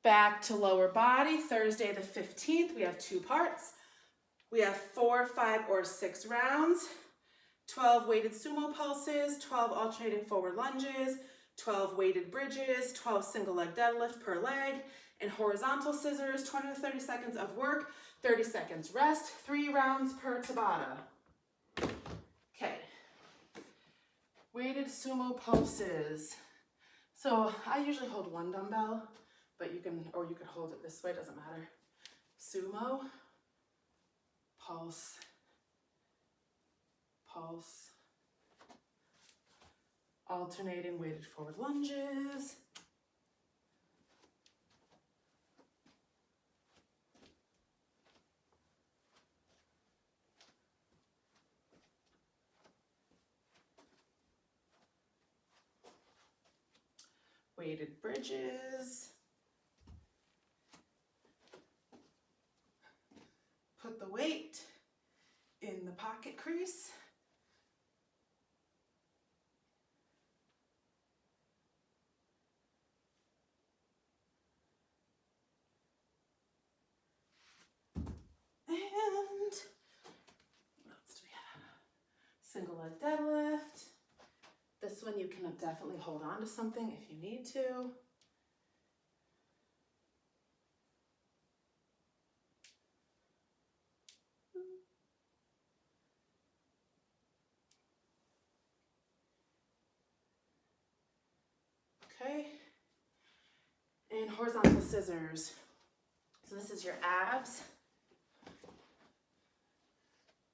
Back to lower body, Thursday the 15th, we have 2 parts. We have 4, 5, or 6 rounds, 12 weighted sumo pulses, 12 alternating forward lunges, 12 weighted bridges, 12 single leg deadlift per leg, and horizontal scissors, 20 to 30 seconds of work, 30 seconds rest, 3 rounds per Tabata. Okay, weighted sumo pulses. So I usually hold 1 dumbbell, but you can hold it this way, doesn't matter. Sumo, pulse, pulse, alternating weighted forward lunges, weighted bridges, put the weight in the pocket crease, and what else do we have? Single leg deadlift. This one you can definitely hold on to something if you need to. Okay, and horizontal scissors. So this is your abs,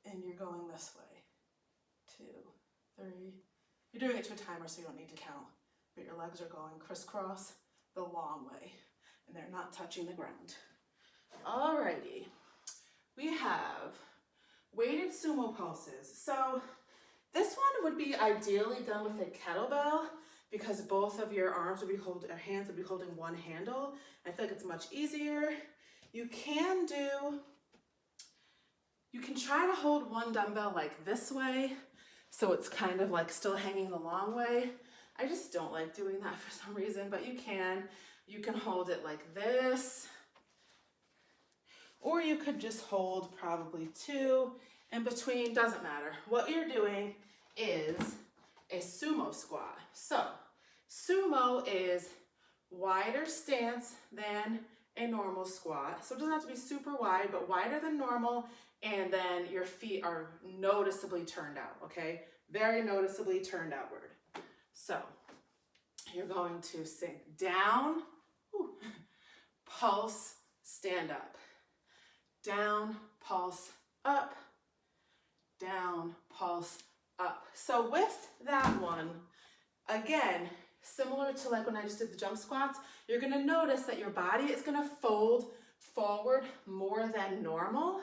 and you're going this way. 2, 3. You're doing it to a timer, so you don't need to count, but your legs are going crisscross the long way, and they're not touching the ground. Alrighty, we have weighted sumo pulses. So this one would be ideally done with a kettlebell, because both of your arms would be hands would be holding one handle. I feel like it's much easier. You can try to hold 1 dumbbell like this way, so it's kind of like still hanging the long way. I just don't like doing that for some reason, but you can. You can hold it like this, or you could just hold probably 2 in between, doesn't matter. What you're doing is a sumo squat. So sumo is wider stance than a normal squat. So it doesn't have to be super wide, but wider than normal, and then your feet are noticeably turned out, okay? Very noticeably turned outward. So you're going to sink down, pulse, stand up. Down, pulse, up, down, pulse, up. So with that one, again, similar to like when I just did the jump squats, you're gonna notice that your body is gonna fold forward more than normal,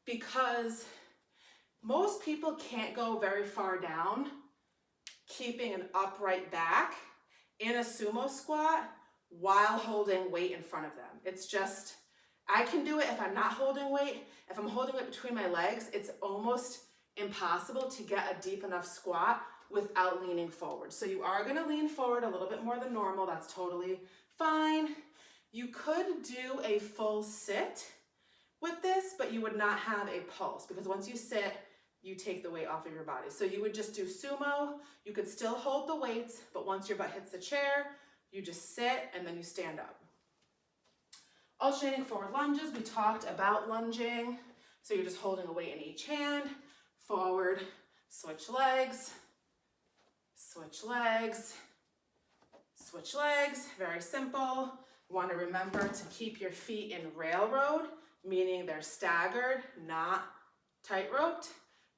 because most people can't go very far down keeping an upright back in a sumo squat while holding weight in front of them. It's just, I can do it if I'm not holding weight. If I'm holding it between my legs, it's almost impossible to get a deep enough squat without leaning forward. So you are gonna lean forward a little bit more than normal. That's totally fine. You could do a full sit with this, but you would not have a pulse, because once you sit, you take the weight off of your body. So you would just do sumo. You could still hold the weights, but once your butt hits the chair, you just sit and then you stand up. Alternating forward lunges, we talked about lunging. So you're just holding a weight in each hand, forward, switch legs, switch legs, switch legs, very simple. You want to remember to keep your feet in railroad, meaning they're staggered, not tight roped.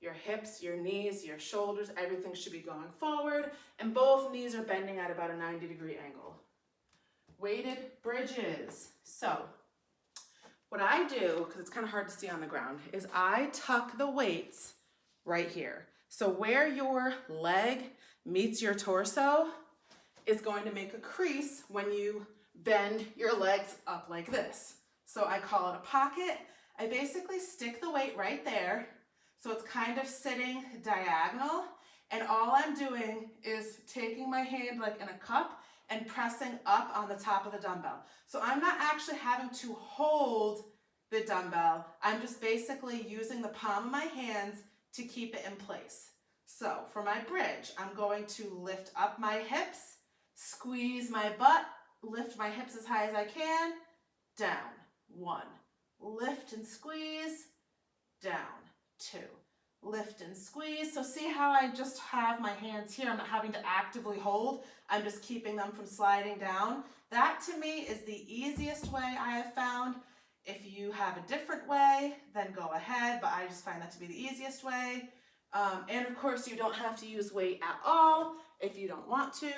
Your hips, your knees, your shoulders, everything should be going forward, and both knees are bending at about a 90-degree angle. Weighted bridges. So what I do, because it's kind of hard to see on the ground, is I tuck the weights right here. So where your leg meets your torso is going to make a crease when you bend your legs up like this. So I call it a pocket. I basically stick the weight right there, so it's kind of sitting diagonal, and all I'm doing is taking my hand like in a cup and pressing up on the top of the dumbbell. So I'm not actually having to hold the dumbbell. I'm just basically using the palm of my hands to keep it in place. So for my bridge, I'm going to lift up my hips, squeeze my butt, lift my hips as high as I can, down, 1. Lift and squeeze, down, 2. Lift and squeeze. So see how I just have my hands here. I'm not having to actively hold. I'm just keeping them from sliding down. That to me is the easiest way I have found. If you have a different way, then go ahead, but I just find that to be the easiest way. And of course, you don't have to use weight at all if you don't want to.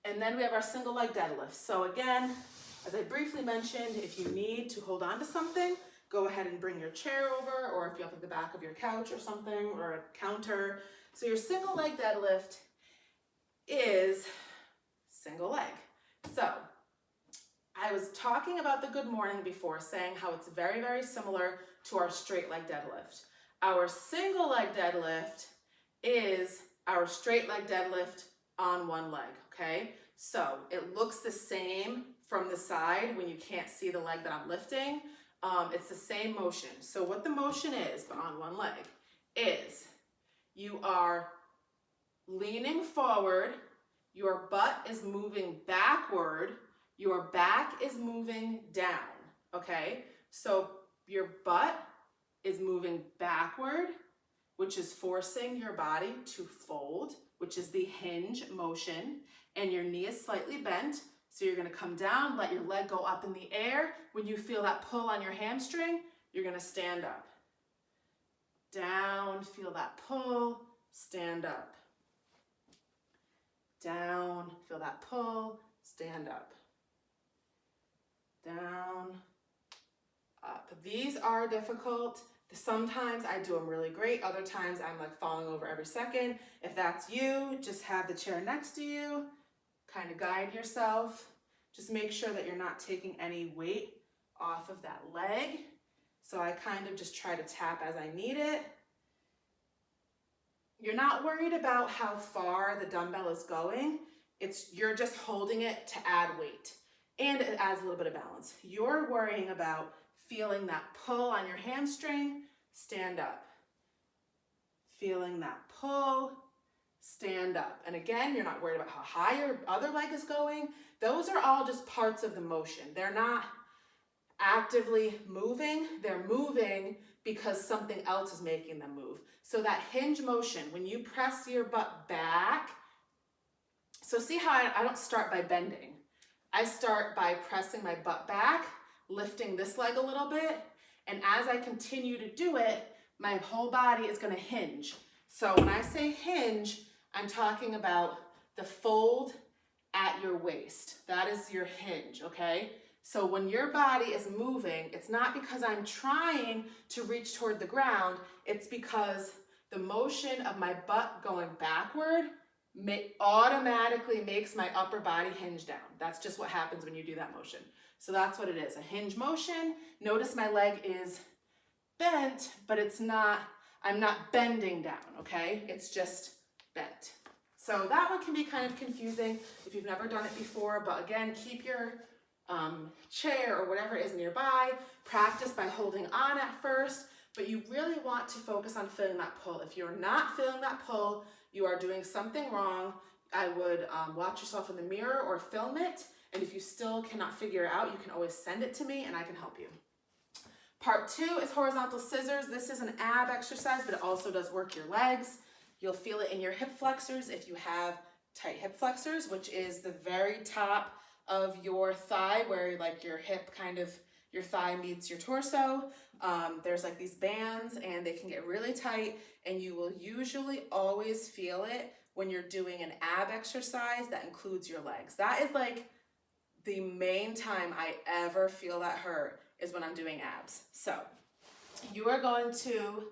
And then we have our single leg deadlift. So again, as I briefly mentioned, if you need to hold on to something, go ahead and bring your chair over, or if you have like the back of your couch or something, or a counter. So your single leg deadlift is single leg. So I was talking about the good morning before, saying how it's very, very similar to our straight leg deadlift. Our single leg deadlift is our straight leg deadlift on one leg, okay? So it looks the same from the side when you can't see the leg that I'm lifting. It's the same motion. So what the motion is, but on one leg, is you are leaning forward, your butt is moving backward, your back is moving down, okay? So your butt is moving backward, which is forcing your body to fold, which is the hinge motion, and your knee is slightly bent. So you're gonna come down, let your leg go up in the air. When you feel that pull on your hamstring, you're gonna stand up. Down, feel that pull, stand up. Down, feel that pull, stand up. Down, up. These are difficult. Sometimes I do them really great. Other times I'm like falling over every second. If that's you, just have the chair next to you. Kind of guide yourself. Just make sure that you're not taking any weight off of that leg. So I kind of just try to tap as I need it. You're not worried about how far the dumbbell is going. You're just holding it to add weight. And it adds a little bit of balance. You're worrying about feeling that pull on your hamstring, stand up. Feeling that pull, stand up. And again, you're not worried about how high your other leg is going. Those are all just parts of the motion. They're not actively moving. They're moving because something else is making them move. So that hinge motion, when you press your butt back, so see how I don't start by bending. I start by pressing my butt back, lifting this leg a little bit, and as I continue to do it, my whole body is going to hinge. So when I say hinge, I'm talking about the fold at your waist. That is your hinge, okay? So when your body is moving, it's not because I'm trying to reach toward the ground, it's because the motion of my butt going backward automatically makes my upper body hinge down. That's just what happens when you do that motion. So that's what it is, a hinge motion. Notice my leg is bent, but I'm not bending down, okay? It's just bent. So that one can be kind of confusing if you've never done it before, but again, keep your chair or whatever is nearby. Practice by holding on at first, but you really want to focus on feeling that pull. If you're not feeling that pull, you are doing something wrong. I would watch yourself in the mirror or film it, and if you still cannot figure it out, you can always send it to me and I can help you. Part 2 is horizontal scissors. This is an ab exercise, but it also does work your legs. You'll feel it in your hip flexors if you have tight hip flexors, which is the very top of your thigh where like your hip your thigh meets your torso. There's like these bands and they can get really tight, and you will usually always feel it when you're doing an ab exercise that includes your legs. That is like the main time I ever feel that hurt is when I'm doing abs. So you are going to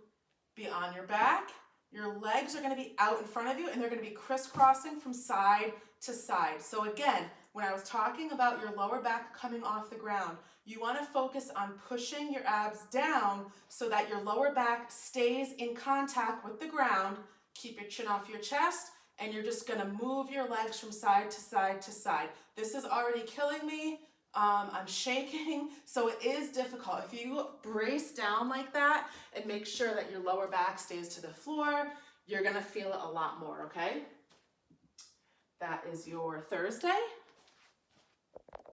be on your back. Your legs are going to be out in front of you, and they're going to be crisscrossing from side to side. So again, when I was talking about your lower back coming off the ground, you want to focus on pushing your abs down so that your lower back stays in contact with the ground. Keep your chin off your chest and you're just gonna move your legs from side to side to side. This is already killing me. I'm shaking, so it is difficult. If you brace down like that and make sure that your lower back stays to the floor, you're gonna feel it a lot more, okay? That is your Thursday.